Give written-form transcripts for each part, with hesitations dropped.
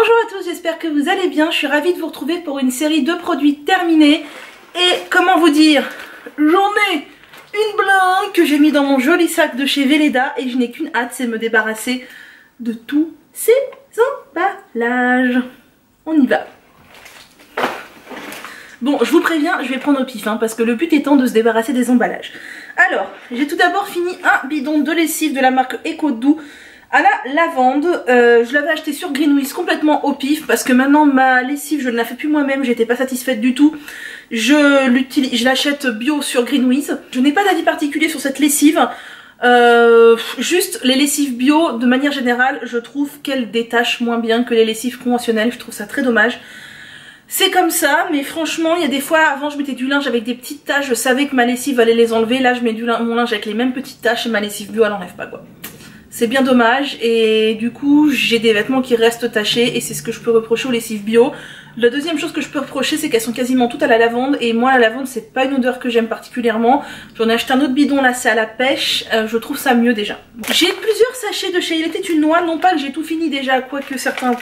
Bonjour à tous, j'espère que vous allez bien. Je suis ravie de vous retrouver pour une série de produits terminés. Et comment vous dire, j'en ai une blinde que j'ai mis dans mon joli sac de chez Velleda et je n'ai qu'une hâte, c'est de me débarrasser de tous ces emballages. On y va. Bon, je vous préviens, je vais prendre au pif, parce que le but étant de se débarrasser des emballages. Alors, j'ai tout d'abord fini un bidon de lessive de la marque Ecodou à la lavande. Je l'avais acheté sur Greenwiz complètement au pif parce que maintenant ma lessive je ne la fais plus moi-même, j'étais pas satisfaite du tout. Je l'achète bio sur Greenwiz. Je n'ai pas d'avis particulier sur cette lessive. Juste les lessives bio de manière générale je trouve qu'elles détachent moins bien que les lessives conventionnelles, je trouve ça très dommage. C'est comme ça, mais franchement, il y a des fois, avant je mettais du linge avec des petites taches, je savais que ma lessive allait les enlever, là je mets mon linge avec les mêmes petites taches et ma lessive bio elle enlève pas quoi. C'est bien dommage et du coup j'ai des vêtements qui restent tachés et c'est ce que je peux reprocher aux lessives bio. La deuxième chose que je peux reprocher c'est qu'elles sont quasiment toutes à la lavande et moi la lavande c'est pas une odeur que j'aime particulièrement. J'en ai acheté un autre bidon là, c'est à la pêche, je trouve ça mieux déjà. J'ai plusieurs sachets de chez Il était une noix, non pas que j'ai tout fini déjà, quoique certains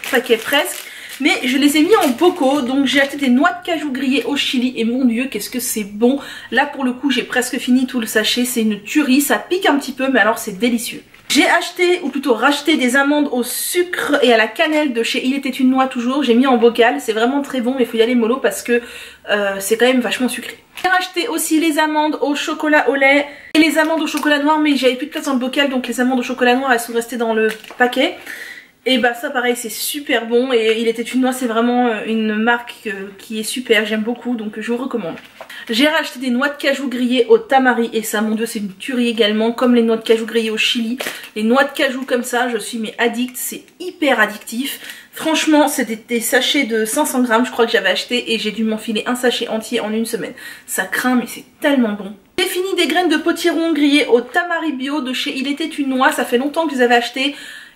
paquets presque. Mais je les ai mis en bocaux, donc j'ai acheté des noix de cajou grillées au chili et mon dieu qu'est-ce que c'est bon. Là pour le coup j'ai presque fini tout le sachet, c'est une tuerie, ça pique un petit peu mais alors c'est délicieux. J'ai acheté, ou plutôt racheté des amandes au sucre et à la cannelle de chez Il était une noix toujours, j'ai mis en bocal, c'est vraiment très bon mais il faut y aller mollo parce que c'est quand même vachement sucré. J'ai racheté aussi les amandes au chocolat au lait et les amandes au chocolat noir mais j'avais plus de place dans le bocal donc les amandes au chocolat noir elles sont restées dans le paquet. Et bah ça pareil c'est super bon et Il était une noix c'est vraiment une marque qui est super, j'aime beaucoup donc je vous recommande. J'ai racheté des noix de cajou grillées au tamari et ça mon dieu c'est une tuerie également comme les noix de cajou grillées au chili. Les noix de cajou comme ça je suis mais addict, c'est hyper addictif. Franchement c'est des sachets de 500 grammes je crois que j'avais acheté et j'ai dû m'enfiler un sachet entier en une semaine. Ça craint mais c'est tellement bon. J'ai fini des graines de potiron grillées au tamari bio de chez Il était une noix, ça fait longtemps que je les avais achetées.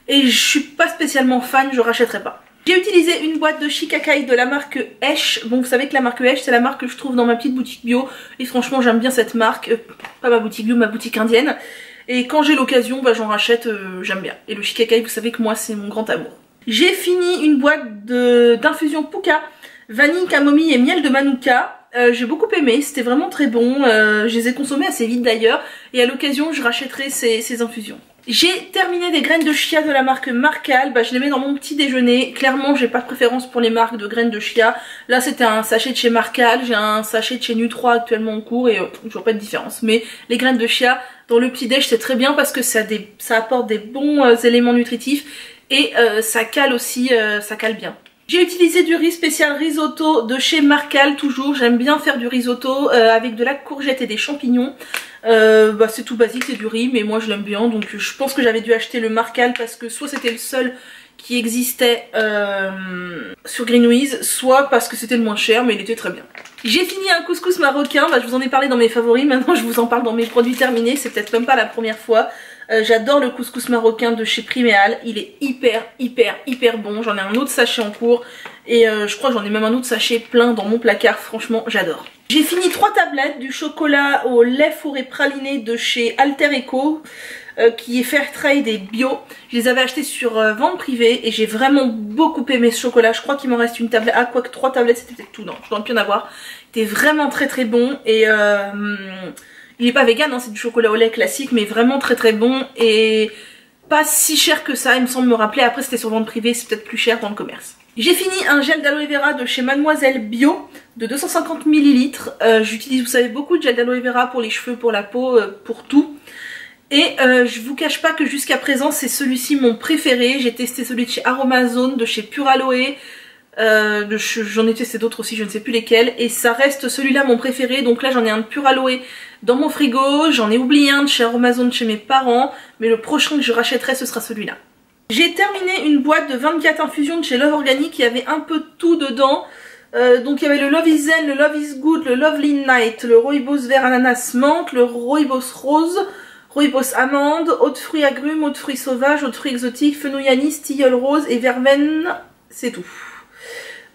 Et je suis pas spécialement fan, je rachèterai pas. J'ai utilisé une boîte de shikakai de la marque Esh. Bon vous savez que la marque Esh c'est la marque que je trouve dans ma petite boutique bio. Et franchement j'aime bien cette marque, pas ma boutique bio, ma boutique indienne. Et quand j'ai l'occasion bah, j'en rachète, j'aime bien. Et le shikakai vous savez que moi c'est mon grand amour. J'ai fini une boîte d'infusion Puka, vanille, camomille et miel de manuka. J'ai beaucoup aimé, c'était vraiment très bon, je les ai consommés assez vite d'ailleurs. Et à l'occasion je rachèterai ces infusions. J'ai terminé des graines de chia de la marque Marcal, bah, je les mets dans mon petit déjeuner. Clairement j'ai pas de préférence pour les marques de graines de chia. Là c'était un sachet de chez Marcal, j'ai un sachet de chez Nu3 actuellement en cours et je vois pas de différence. Mais les graines de chia dans le petit déj c'est très bien parce que ça apporte des bons éléments nutritifs et ça cale aussi, ça cale bien. J'ai utilisé du riz spécial risotto de chez Marcal toujours, j'aime bien faire du risotto avec de la courgette et des champignons. Bah, c'est tout basique, c'est du riz mais moi je l'aime bien donc je pense que j'avais dû acheter le Marcal parce que soit c'était le seul qui existait sur Greenwiz, soit parce que c'était le moins cher mais il était très bien. J'ai fini un couscous marocain, bah, je vous en ai parlé dans mes favoris, maintenant je vous en parle dans mes produits terminés, c'est peut-être même pas la première fois. J'adore le couscous marocain de chez Priméal, il est hyper bon, j'en ai un autre sachet en cours et je crois que j'en ai même un autre sachet plein dans mon placard, franchement j'adore. J'ai fini 3 tablettes du chocolat au lait fourré praliné de chez Alter Eco qui est Fairtrade et bio. Je les avais achetés sur vente privée et j'ai vraiment beaucoup aimé ce chocolat, je crois qu'il m'en reste une tablette, ah quoique 3 tablettes c'était peut-être tout, non je dois plus en avoir. Il était vraiment très bon et il est pas vegan, c'est du chocolat au lait classique mais vraiment très bon et pas si cher que ça il me semble me rappeler, après c'était sur vente privée c'est peut-être plus cher dans le commerce. J'ai fini un gel d'aloe vera de chez Mademoiselle Bio de 250 ml, j'utilise vous savez beaucoup de gel d'aloe vera pour les cheveux, pour la peau, pour tout. Et je vous cache pas que jusqu'à présent c'est celui-ci mon préféré, j'ai testé celui de chez Aromazone, de chez Pure Aloe. J'en ai testé d'autres aussi, je ne sais plus lesquels, et ça reste celui-là mon préféré. Donc là j'en ai un de Pure Aloe dans mon frigo, j'en ai oublié un de chez Aromazone chez mes parents, mais le prochain que je rachèterai ce sera celui-là. J'ai terminé une boîte de 24 infusions de chez Love Organic, qui avait un peu de tout dedans. Donc il y avait le Love is Zen, le Love is Good, le Lovely Night, le Rooibos vert ananas menthe, le Rooibos rose, Rooibos amande, eau de fruits agrumes, eau de fruits sauvages, eau de fruits exotiques, fenouil anis, tilleul rose et verveine, c'est tout.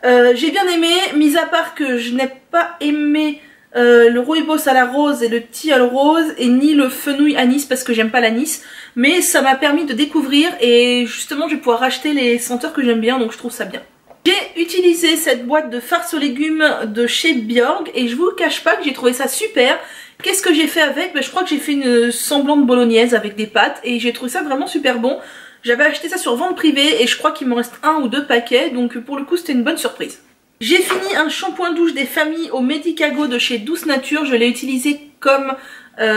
J'ai bien aimé, mis à part que je n'ai pas aimé le rooibos à la rose et le tilleul rose, et ni le fenouil anis parce que j'aime pas l'anis. Mais ça m'a permis de découvrir et justement je vais pouvoir racheter les senteurs que j'aime bien, donc je trouve ça bien. J'ai utilisé cette boîte de farce aux légumes de chez Björg et je vous cache pas que j'ai trouvé ça super. Qu'est-ce que j'ai fait avec? Je crois que j'ai fait une semblante bolognaise avec des pâtes et j'ai trouvé ça vraiment super bon. J'avais acheté ça sur vente privée et je crois qu'il me reste 1 ou 2 paquets, donc pour le coup c'était une bonne surprise. J'ai fini un shampoing douche des familles au Medicago de chez Douce Nature. Je l'ai utilisé comme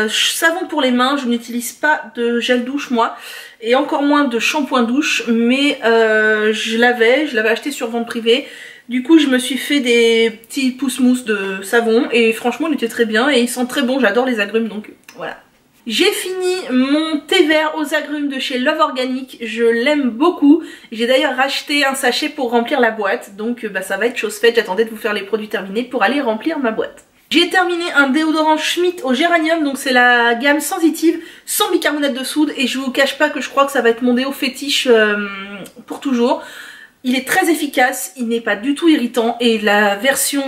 savon pour les mains. Je n'utilise pas de gel douche moi et encore moins de shampoing douche, mais je l'avais acheté sur vente privée. Du coup je me suis fait des petits pousse-mousse de savon et franchement il était très bien et il sent très bon, j'adore les agrumes donc voilà. J'ai fini mon thé vert aux agrumes de chez Love Organic, je l'aime beaucoup. J'ai d'ailleurs racheté un sachet pour remplir la boîte, donc ça va être chose faite, j'attendais de vous faire les produits terminés pour aller remplir ma boîte. J'ai terminé un déodorant Schmitt au géranium, donc c'est la gamme sensitive, sans bicarbonate de soude et je vous cache pas que je crois que ça va être mon déo fétiche pour toujours. Il est très efficace, il n'est pas du tout irritant et la version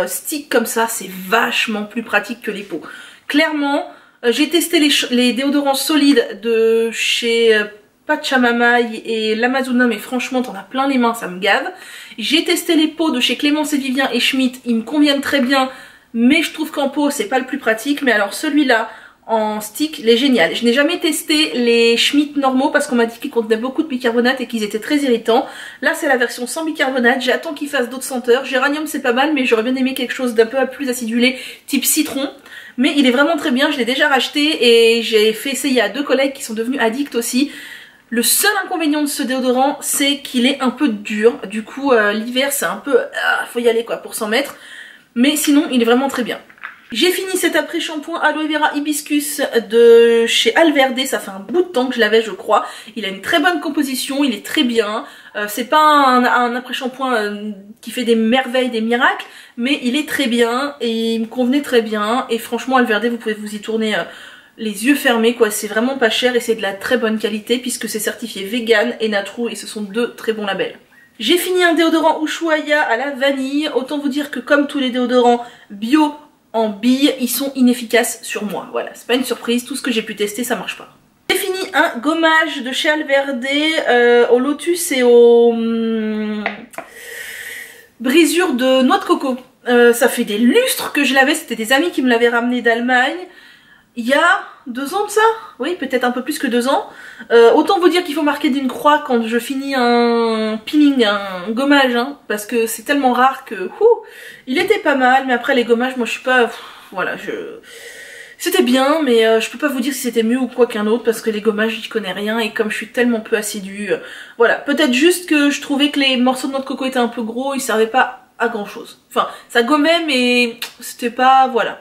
stick comme ça c'est vachement plus pratique que les pots. Clairement, j'ai testé les déodorants solides de chez Pachamama et l'Amazona, mais franchement t'en as plein les mains, ça me gave. J'ai testé les pots de chez Clémence et Vivien et Schmitt, ils me conviennent très bien, mais je trouve qu'en pot c'est pas le plus pratique. Mais alors celui-là en stick, il est génial. Je n'ai jamais testé les Schmitt normaux parce qu'on m'a dit qu'ils contenaient beaucoup de bicarbonate et qu'ils étaient très irritants. Là c'est la version sans bicarbonate, j'attends qu'ils fassent d'autres senteurs. Géranium c'est pas mal, mais j'aurais bien aimé quelque chose d'un peu plus acidulé, type citron. Mais il est vraiment très bien, je l'ai déjà racheté et j'ai fait essayer à 2 collègues qui sont devenus addicts aussi. Le seul inconvénient de ce déodorant c'est qu'il est un peu dur, du coup l'hiver c'est un peu... faut y aller quoi pour s'en mettre. Mais sinon il est vraiment très bien. J'ai fini cet après-shampoing Aloe Vera Hibiscus de chez Alverde, ça fait un bout de temps que je l'avais je crois. Il a une très bonne composition, il est très bien. C'est pas un après-shampoing qui fait des merveilles, des miracles, mais il est très bien et il me convenait très bien. Et franchement Alverde vous pouvez vous y tourner les yeux fermés quoi, c'est vraiment pas cher et c'est de la très bonne qualité puisque c'est certifié vegan et Natrou et ce sont 2 très bons labels. J'ai fini un déodorant Ushuaïa à la vanille, autant vous dire que comme tous les déodorants bio en billes, ils sont inefficaces sur moi. Voilà, c'est pas une surprise, tout ce que j'ai pu tester, ça marche pas. J'ai fini un gommage de chez Alverde au lotus et aux brisures de noix de coco. Ça fait des lustres que je l'avais, c'était des amis qui me l'avaient ramené d'Allemagne. Il y a 2 ans de ça, oui peut-être un peu plus que 2 ans. Autant vous dire qu'il faut marquer d'une croix quand je finis un peeling, un gommage, hein, parce que c'est tellement rare que il était pas mal, mais après les gommages moi je suis pas, voilà, c'était bien mais je peux pas vous dire si c'était mieux ou quoi qu'un autre parce que les gommages j'y connais rien et comme je suis tellement peu assidue, voilà, peut-être juste que je trouvais que les morceaux de noix de coco étaient un peu gros, ils servaient pas à grand chose. Enfin ça gommait mais c'était pas, voilà.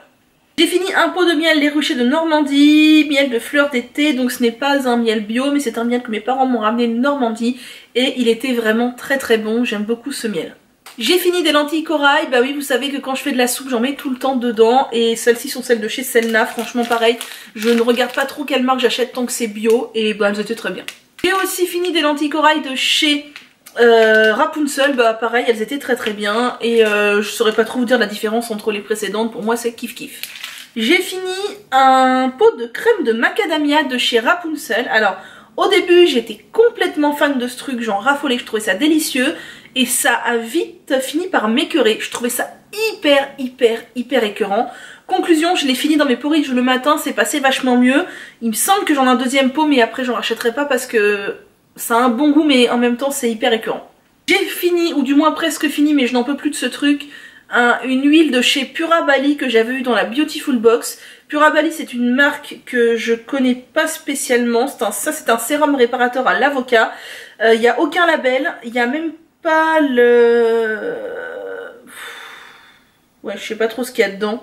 J'ai fini un pot de miel Les Ruchers de Normandie, miel de fleurs d'été, donc ce n'est pas un miel bio mais c'est un miel que mes parents m'ont ramené de Normandie et il était vraiment très très bon, j'aime beaucoup ce miel. J'ai fini des lentilles corail, bah oui vous savez que quand je fais de la soupe j'en mets tout le temps dedans et celles-ci sont celles de chez Selna, franchement pareil, je ne regarde pas trop quelle marque j'achète tant que c'est bio et bah elles étaient très bien. J'ai aussi fini des lentilles corail de chez Rapunzel, bah pareil elles étaient très très bien et je saurais pas trop vous dire la différence entre les précédentes, pour moi c'est kiff kiff. J'ai fini un pot de crème de macadamia de chez Rapunzel. Alors au début j'étais complètement fan de ce truc, j'en raffolais, je trouvais ça délicieux et ça a vite fini par m'écœurer. Je trouvais ça hyper écœurant. Conclusion, je l'ai fini dans mes porridge le matin, c'est passé vachement mieux. Il me semble que j'en ai un deuxième pot mais après j'en rachèterai pas parce que ça a un bon goût mais en même temps c'est hyper écœurant. J'ai fini, ou du moins presque fini, mais je n'en peux plus de ce truc. Une huile de chez Pura Bali que j'avais eu dans la Beautiful Box. Pura Bali c'est une marque que je connais pas spécialement, c'est un sérum réparateur à l'avocat. Il n'y a aucun label, il n'y a même pas le... Ouais je sais pas trop ce qu'il y a dedans.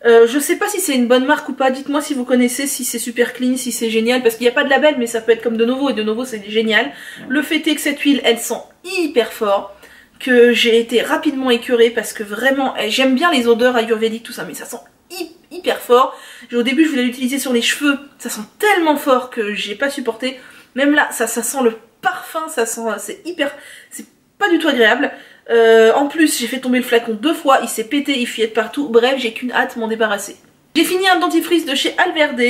Je sais pas si c'est une bonne marque ou pas, dites-moi si vous connaissez, si c'est super clean, si c'est génial, parce qu'il n'y a pas de label mais ça peut être comme de nouveau et de nouveau c'est génial. Le fait est que cette huile elle sent hyper fort, que j'ai été rapidement écœurée parce que vraiment j'aime bien les odeurs ayurvédiques tout ça mais ça sent hyper fort. Au début je voulais l'utiliser sur les cheveux, ça sent tellement fort que j'ai pas supporté. Même là ça sent le parfum, ça sent, c'est pas du tout agréable. En plus j'ai fait tomber le flacon 2 fois, il s'est pété, il fuyait de partout, bref j'ai qu'une hâte m'en débarrasser. J'ai fini un dentifrice de chez Alverde,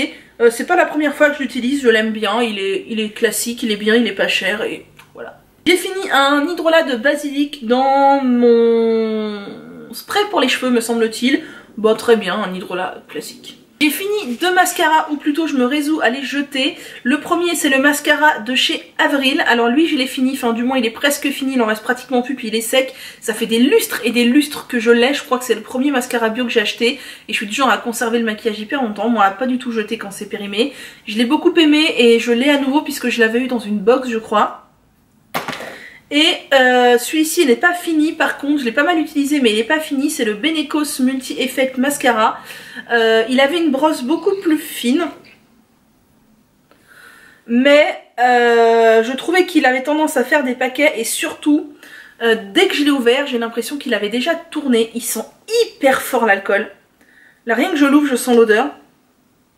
c'est pas la première fois que je l'utilise, je l'aime bien, il est classique, il est bien, il est pas cher et voilà. J'ai fini un hydrolat de basilic dans mon spray pour les cheveux me semble-t-il, bon très bien, un hydrolat classique. J'ai fini 2 mascaras, ou plutôt je me résous à les jeter. Le premier c'est le mascara de chez Avril, alors lui je l'ai fini, enfin du moins il est presque fini, il en reste pratiquement plus puis il est sec. Ça fait des lustres et des lustres que je l'ai, je crois que c'est le premier mascara bio que j'ai acheté. Et je suis du genre à conserver le maquillage hyper longtemps, moi à pas du tout jeter quand c'est périmé. Je l'ai beaucoup aimé et je l'ai à nouveau puisque je l'avais eu dans une box je crois. Et celui-ci il n'est pas fini par contre, je l'ai pas mal utilisé mais il n'est pas fini, c'est le Benecos Multi Effect Mascara. Il avait une brosse beaucoup plus fine, mais je trouvais qu'il avait tendance à faire des paquets et surtout, dès que je l'ai ouvert, j'ai l'impression qu'il avait déjà tourné. Il sent hyper fort l'alcool. Là rien que je l'ouvre, je sens l'odeur.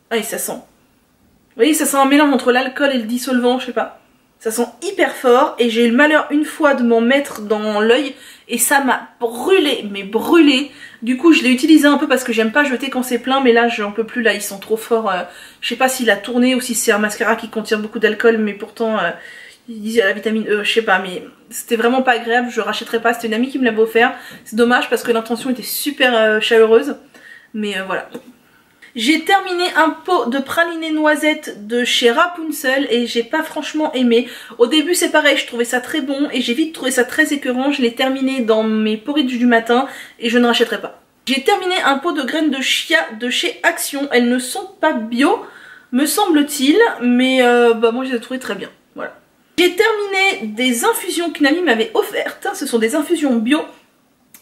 Ah et ça sent. Vous voyez, ça sent un mélange entre l'alcool et le dissolvant, je sais pas. Ça sent hyper fort et j'ai eu le malheur une fois de m'en mettre dans l'œil et ça m'a brûlé, mais brûlé. Du coup je l'ai utilisé un peu parce que j'aime pas jeter quand c'est plein mais là j'en peux plus, là ils sont trop forts. Je sais pas s'il a tourné ou si c'est un mascara qui contient beaucoup d'alcool mais pourtant ils disent la vitamine E, je sais pas, mais c'était vraiment pas agréable, je rachèterai pas, c'était une amie qui me l'avait offert. C'est dommage parce que l'intention était super chaleureuse, mais voilà. J'ai terminé un pot de praliné noisette de chez Rapunzel et j'ai pas franchement aimé. Au début c'est pareil, je trouvais ça très bon et j'ai vite trouvé ça très écœurant. Je l'ai terminé dans mes porridge du matin et je ne rachèterai pas. J'ai terminé un pot de graines de chia de chez Action. Elles ne sont pas bio, me semble-t-il, mais moi je les ai trouvées très bien. Voilà. J'ai terminé des infusions qu'une amie m'avait offertes. Ce sont des infusions bio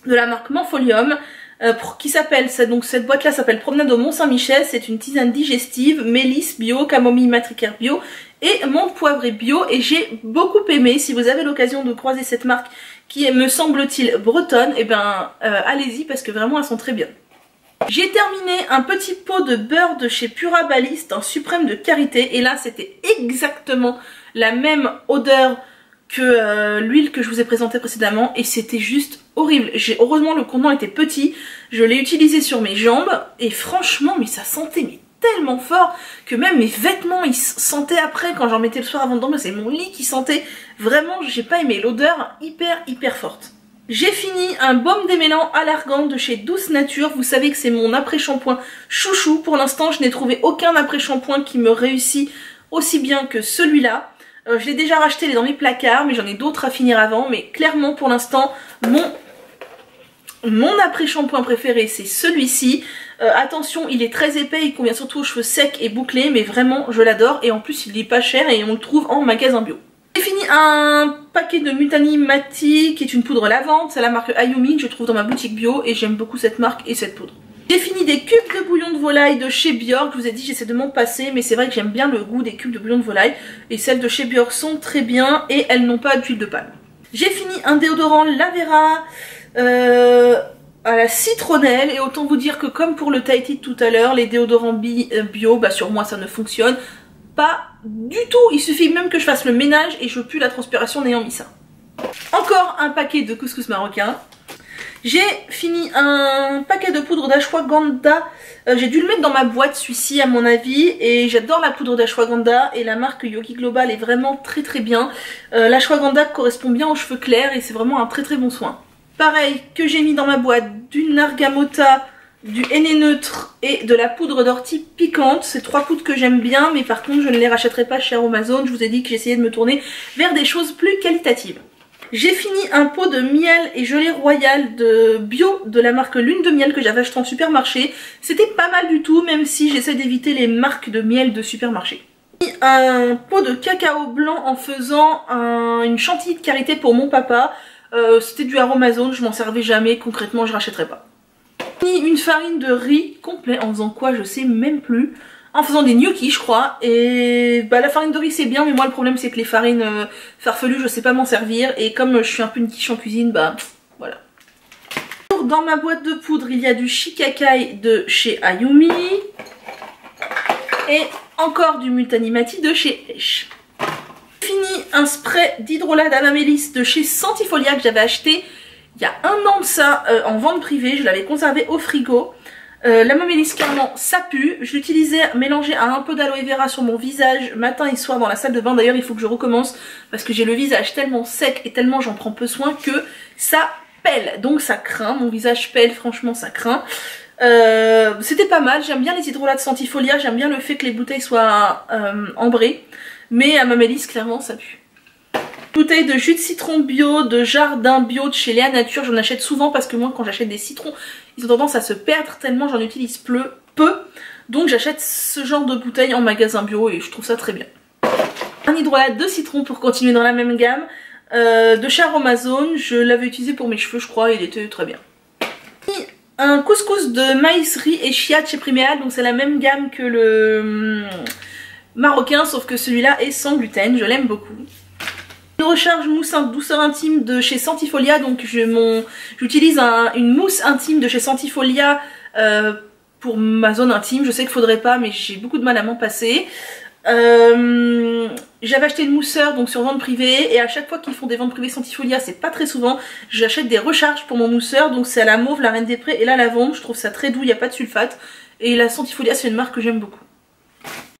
de la marque Morpholium. Qui s'appelle, donc cette boîte là s'appelle Promenade au Mont Saint-Michel, c'est une tisane digestive, mélisse bio, camomille matricaire bio et menthe poivrée bio et j'ai beaucoup aimé. Si vous avez l'occasion de croiser cette marque qui est, me semble-t-il, bretonne, et ben allez-y parce que vraiment elles sont très bien. J'ai terminé un petit pot de beurre de chez Pura Baliste, un suprême de karité et là c'était exactement la même odeur que l'huile que je vous ai présentée précédemment et c'était juste horrible. Heureusement le contenant était petit, je l'ai utilisé sur mes jambes et franchement mais ça sentait mais tellement fort que même mes vêtements ils sentaient après quand j'en mettais le soir avant de dormir, c'est mon lit qui sentait. Vraiment j'ai pas aimé, l'odeur hyper forte. J'ai fini un baume démêlant à l'argan de chez Douce Nature, vous savez que c'est mon après-shampoing chouchou. Pour l'instant je n'ai trouvé aucun après-shampoing qui me réussit aussi bien que celui-là. Je l'ai déjà racheté, il est dans mes placards, mais j'en ai d'autres à finir avant. Mais clairement, pour l'instant, mon après-shampoing préféré, c'est celui-ci. Attention, il est très épais, il convient surtout aux cheveux secs et bouclés, mais vraiment, je l'adore. Et en plus, il est pas cher et on le trouve en magasin bio. J'ai fini un paquet de Mutani Mati, qui est une poudre lavande. C'est la marque Ayumi, que je trouve dans ma boutique bio, et j'aime beaucoup cette marque et cette poudre. J'ai fini des cubes de bouillon de volaille de chez Björk, je vous ai dit j'essaie de m'en passer mais c'est vrai que j'aime bien le goût des cubes de bouillon de volaille et celles de chez Björk sont très bien et elles n'ont pas d'huile de palme. J'ai fini un déodorant Lavera à la citronnelle et autant vous dire que comme pour le Tahiti tout à l'heure, les déodorants bio, bah sur moi ça ne fonctionne pas du tout, il suffit même que je fasse le ménage et je pue la transpiration en ayant mis ça. Encore un paquet de couscous marocain. J'ai fini un paquet de poudre d'ashwagandha, j'ai dû le mettre dans ma boîte celui-ci à mon avis et j'adore la poudre d'ashwagandha et la marque Yogi Global est vraiment très bien. L'ashwagandha correspond bien aux cheveux clairs et c'est vraiment un très bon soin. Pareil que j'ai mis dans ma boîte du Nargamota, du henné neutre et de la poudre d'ortie piquante. C'est 3 poudres que j'aime bien mais par contre je ne les rachèterai pas chez Amazon, je vous ai dit que j'essayais de me tourner vers des choses plus qualitatives. J'ai fini un pot de miel et gelée royale de bio de la marque Lune de Miel que j'avais acheté en supermarché. C'était pas mal du tout même si j'essaie d'éviter les marques de miel de supermarché. J'ai fini un pot de cacao blanc en faisant une chantilly de karité pour mon papa. C'était du Aromazone, je m'en servais jamais, concrètement je rachèterai pas. J'ai fini une farine de riz complet en faisant quoi je sais même plus. En faisant des gnocchis je crois et bah la farine de riz c'est bien mais moi le problème c'est que les farines farfelues je sais pas m'en servir et comme je suis un peu une quiche en cuisine bah voilà. Dans ma boîte de poudre il y a du shikakai de chez Ayumi et encore du Multani Mati de chez Esh. Fini un spray d'hydrolat d'Amamélis de chez Santifolia que j'avais acheté il y a un an de ça en vente privée, je l'avais conservé au frigo. La Mamélis clairement ça pue, je l'utilisais mélangé à un peu d'aloe vera sur mon visage matin et soir dans la salle de bain. D'ailleurs il faut que je recommence parce que j'ai le visage tellement sec et tellement j'en prends peu soin que ça pèle, donc ça craint, mon visage pèle, franchement ça craint. C'était pas mal, j'aime bien les hydrolats de Centifolia, j'aime bien le fait que les bouteilles soient ambrées, mais à Mamélis clairement ça pue. Bouteille de jus de citron bio, de jardin bio de chez Léa Nature, j'en achète souvent parce que moi quand j'achète des citrons, ils ont tendance à se perdre tellement j'en utilise peu. Donc j'achète ce genre de bouteille en magasin bio et je trouve ça très bien. Un hydrolat de citron pour continuer dans la même gamme, de chez Aromazone, je l'avais utilisé pour mes cheveux je crois, il était très bien. Un couscous de maïs, riz et chia de chez Priméal, donc c'est la même gamme que le marocain sauf que celui-là est sans gluten, je l'aime beaucoup. Une recharge mousse douceur intime de chez Centifolia, donc j'utilise une mousse intime de chez Centifolia pour ma zone intime. Je sais qu'il faudrait pas mais j'ai beaucoup de mal à m'en passer. J'avais acheté une mousseur donc sur vente privée et à chaque fois qu'ils font des ventes privées Centifolia, c'est pas très souvent, j'achète des recharges pour mon mousseur, donc c'est à la mauve, la reine des prés et la lavande. Je trouve ça très doux, il n'y a pas de sulfate et la Centifolia c'est une marque que j'aime beaucoup.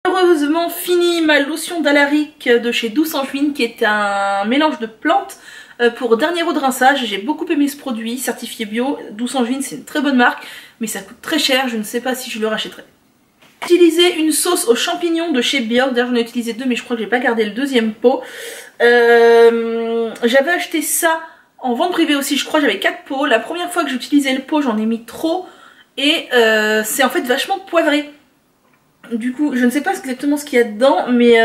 Heureusement fini ma lotion d'Alaric de chez Douce Angevine qui est un mélange de plantes pour dernier eau de rinçage. J'ai beaucoup aimé ce produit, certifié bio. Douce Angevine c'est une très bonne marque mais ça coûte très cher, je ne sais pas si je le rachèterai. J'ai utilisé une sauce aux champignons de chez Björk, d'ailleurs j'en ai utilisé deux mais je crois que j'ai pas gardé le deuxième pot. J'avais acheté ça en vente privée aussi, je crois j'avais 4 pots. La première fois que j'utilisais le pot j'en ai mis trop et c'est en fait vachement poivré. Du coup, je ne sais pas exactement ce qu'il y a dedans, mais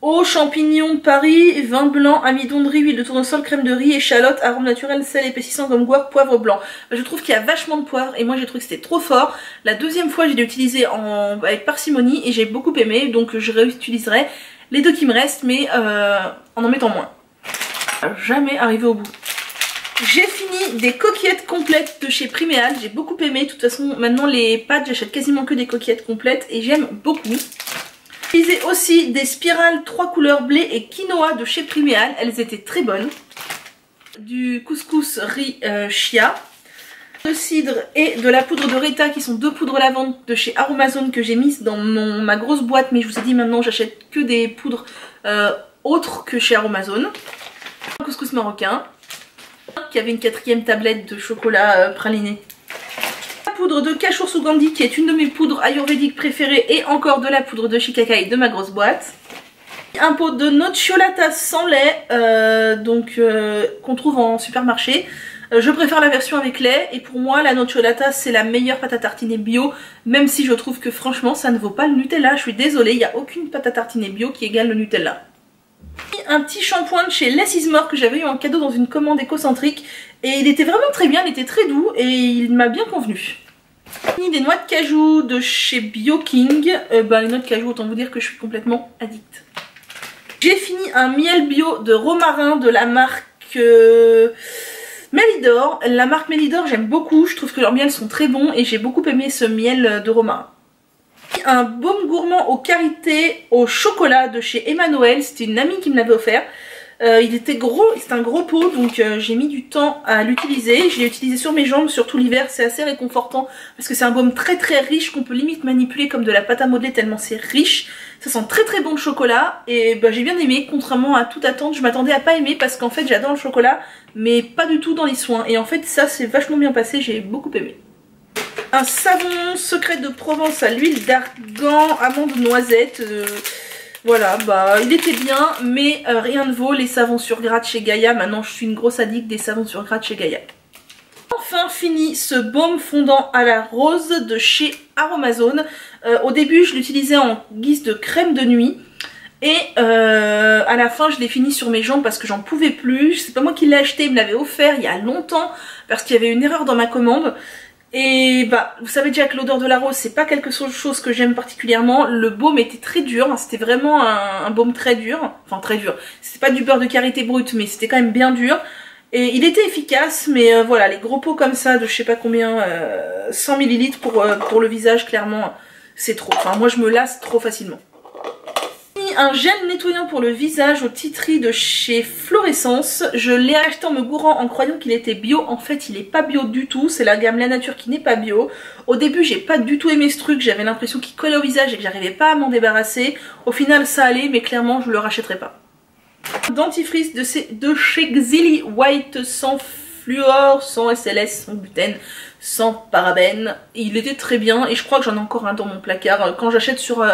eau, champignons de Paris, vin blanc, amidon de riz, huile de tournesol, crème de riz, échalote, arôme naturel, sel épaississant comme guac, poivre blanc. Je trouve qu'il y a vachement de poivre et moi j'ai trouvé que c'était trop fort. La deuxième fois, je l'ai utilisé avec parcimonie et j'ai beaucoup aimé, donc je réutiliserai les deux qui me restent, mais en mettant moins. Jamais arrivé au bout. J'ai fini des coquillettes complètes de chez Priméal, j'ai beaucoup aimé. De toute façon maintenant les pâtes j'achète quasiment que des coquillettes complètes et j'aime beaucoup. J'ai utilisé aussi des spirales 3 couleurs blé et quinoa de chez Priméal, elles étaient très bonnes. Du couscous riz chia, de cidre et de la poudre de Reta qui sont 2 poudres lavande de chez Aromazone que j'ai mises dans ma grosse boîte, mais je vous ai dit maintenant j'achète que des poudres autres que chez Aromazone. Un couscous marocain qui avait une 4e tablette de chocolat praliné. La poudre de Cachour Sougandhi qui est une de mes poudres ayurvédiques préférées et encore de la poudre de Shikakai de ma grosse boîte. Un pot de nocciolata sans lait qu'on trouve en supermarché. Je préfère la version avec lait et pour moi la nocciolata c'est la meilleure pâte à tartiner bio, même si je trouve que franchement ça ne vaut pas le Nutella. Je suis désolée, il n'y a aucune pâte à tartiner bio qui égale le Nutella. Un petit shampoing de chez Less Is More que j'avais eu en cadeau dans une commande écocentrique et il était vraiment très bien, il était très doux et il m'a bien convenu. Des noix de cajou de chez BioKing, les noix de cajou autant vous dire que je suis complètement addict. J'ai fini un miel bio de romarin de la marque Melidor. La marque Melidor j'aime beaucoup, je trouve que leurs miels sont très bons et j'ai beaucoup aimé ce miel de romarin. Un baume gourmand aux karités au chocolat de chez Emmanuel, c'était une amie qui me l'avait offert. Il était gros, c'est un gros pot donc j'ai mis du temps à l'utiliser. Je l'ai utilisé sur mes jambes, surtout l'hiver, c'est assez réconfortant parce que c'est un baume très très riche qu'on peut limite manipuler comme de la pâte à modeler tellement c'est riche. Ça sent très très bon le chocolat et j'ai bien aimé, contrairement à toute attente. Je m'attendais à pas aimer parce qu'en fait j'adore le chocolat mais pas du tout dans les soins et en fait ça c'est vachement bien passé, j'ai beaucoup aimé. Un savon secret de Provence à l'huile d'argan, amande noisette. Voilà, il était bien, mais rien ne vaut les savons sur gratte chez Gaïa. Maintenant, je suis une grosse addict des savons sur gratte chez Gaïa. Enfin fini ce baume fondant à la rose de chez Aromazone. Au début, je l'utilisais en guise de crème de nuit. Et à la fin je l'ai fini sur mes jambes parce que j'en pouvais plus. C'est pas moi qui l'ai acheté, il me l'avait offert il y a longtemps parce qu'il y avait une erreur dans ma commande. Et vous savez déjà que l'odeur de la rose c'est pas quelque chose que j'aime particulièrement. Le baume était très dur, hein, c'était vraiment un baume très dur. Enfin très dur, c'était pas du beurre de karité brut mais c'était quand même bien dur. Et il était efficace mais voilà, les gros pots comme ça de je sais pas combien, 100 ml pour le visage clairement c'est trop. Enfin moi je me lasse trop facilement. Un gel nettoyant pour le visage au tea tree de chez Florescence. Je l'ai acheté en me gourant en croyant qu'il était bio. En fait il est pas bio du tout, c'est la gamme La Nature qui n'est pas bio. Au début j'ai pas du tout aimé ce truc, j'avais l'impression qu'il collait au visage et que j'arrivais pas à m'en débarrasser. Au final ça allait, mais clairement je le rachèterai pas. Dentifrice de chez Xilly White sans fluor, sans SLS, sans gluten, sans parabènes. Il était très bien et je crois que j'en ai encore un dans mon placard. Quand j'achète sur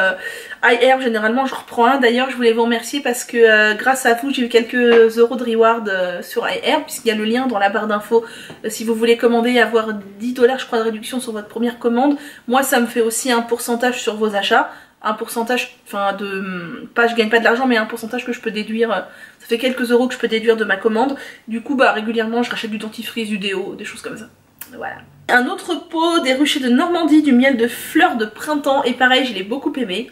iHerb, généralement je reprends un. D'ailleurs je voulais vous remercier parce que grâce à vous j'ai eu quelques euros de reward sur iHerb, puisqu'il y a le lien dans la barre d'infos si vous voulez commander et avoir 10 $ je crois de réduction sur votre première commande. Moi ça me fait aussi un pourcentage sur vos achats. Un pourcentage, enfin je gagne pas de l'argent mais un pourcentage que je peux déduire, ça fait quelques euros que je peux déduire de ma commande. Du coup bah régulièrement je rachète du dentifrice, du déo, des choses comme ça. Voilà. Un autre pot des ruchers de Normandie, du miel de fleurs de printemps, et pareil je l'ai beaucoup aimé.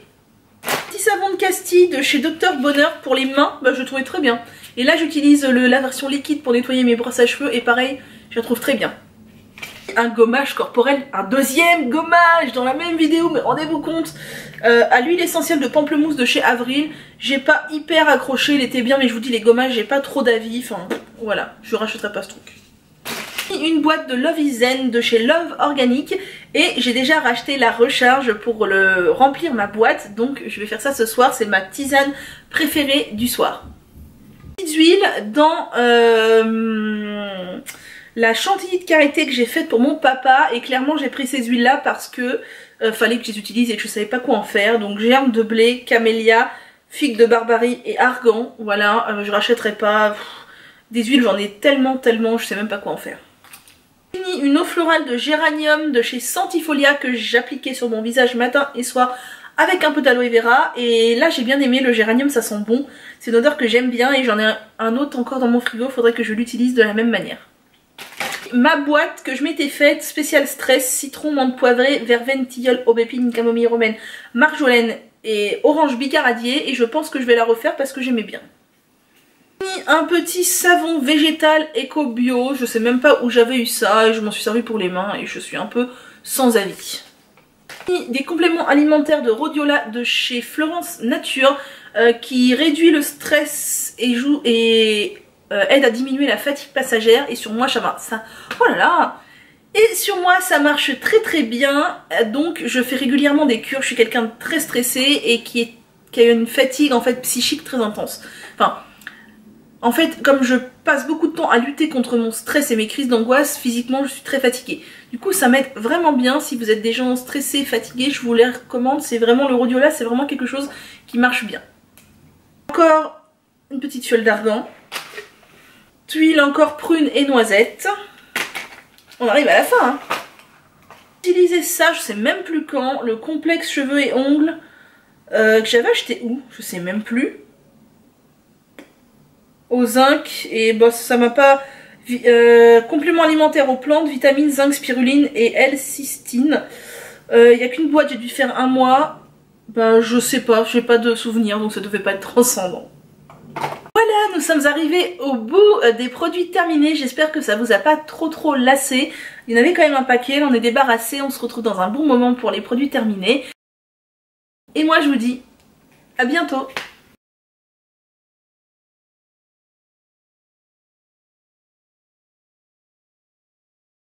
Petit savon de Castille de chez Dr Bonheur pour les mains, bah je le trouvais très bien. Et là j'utilise la version liquide pour nettoyer mes brosses à cheveux et pareil je la trouve très bien. Un gommage corporel, un deuxième gommage dans la même vidéo, mais rendez-vous compte, à l'huile essentielle de pamplemousse de chez Avril. J'ai pas hyper accroché, il était bien mais je vous dis les gommages j'ai pas trop d'avis, enfin voilà, je rachèterai pas ce truc. Une boîte de Love is Zen de chez Love Organique et j'ai déjà racheté la recharge pour remplir ma boîte, donc je vais faire ça ce soir, c'est ma tisane préférée du soir. Petites huiles dans la chantilly de karité que j'ai faite pour mon papa, et clairement j'ai pris ces huiles là parce que fallait que je les utilise et que je savais pas quoi en faire. Donc germe de blé, camélia, figue de barbarie et argan, voilà, je rachèterai pas. Des huiles j'en ai tellement je sais même pas quoi en faire. Une eau florale de géranium de chez Santifolia que j'appliquais sur mon visage matin et soir avec un peu d'aloe vera, et là j'ai bien aimé, le géranium ça sent bon, c'est une odeur que j'aime bien et j'en ai un autre encore dans mon frigo, faudrait que je l'utilise de la même manière. Ma boîte que je m'étais faite, spécial stress, citron, menthe poivrée, verveine, tilleul, aubépine, camomille romaine, marjolaine et orange bicaradier, et je pense que je vais la refaire parce que j'aimais bien. Un petit savon végétal éco bio, je sais même pas où j'avais eu ça et je m'en suis servi pour les mains et je suis un peu sans avis. Des compléments alimentaires de Rhodiola de chez Florence Nature qui réduit le stress et aide à diminuer la fatigue passagère, et sur moi ça va, ça, oh là là, et sur moi ça marche très bien. Donc je fais régulièrement des cures, je suis quelqu'un de très stressé et qui a une fatigue en fait psychique très intense. Enfin en fait, comme je passe beaucoup de temps à lutter contre mon stress et mes crises d'angoisse, physiquement je suis très fatiguée. Du coup ça m'aide vraiment bien. Si vous êtes des gens stressés, fatigués, je vous les recommande. C'est vraiment le Rhodiola, c'est vraiment quelque chose qui marche bien. Encore une petite fiole d'argan. Tuile encore prune et noisette. On arrive à la fin, hein. Utiliser ça, je sais même plus quand, le complexe cheveux et ongles que j'avais acheté où, je sais même plus. Au zinc, et bah ça m'a pas... complément alimentaire aux plantes, vitamines, zinc, spiruline et L-cystine. Il n'y a qu'une boîte, j'ai dû faire 1 mois. Bah je sais pas, j'ai pas de souvenir, donc ça devait pas être transcendant. Voilà, nous sommes arrivés au bout des produits terminés. J'espère que ça vous a pas trop lassé. Il y en avait quand même un paquet, là on est débarrassé. On se retrouve dans un bon moment pour les produits terminés. Et moi je vous dis à bientôt.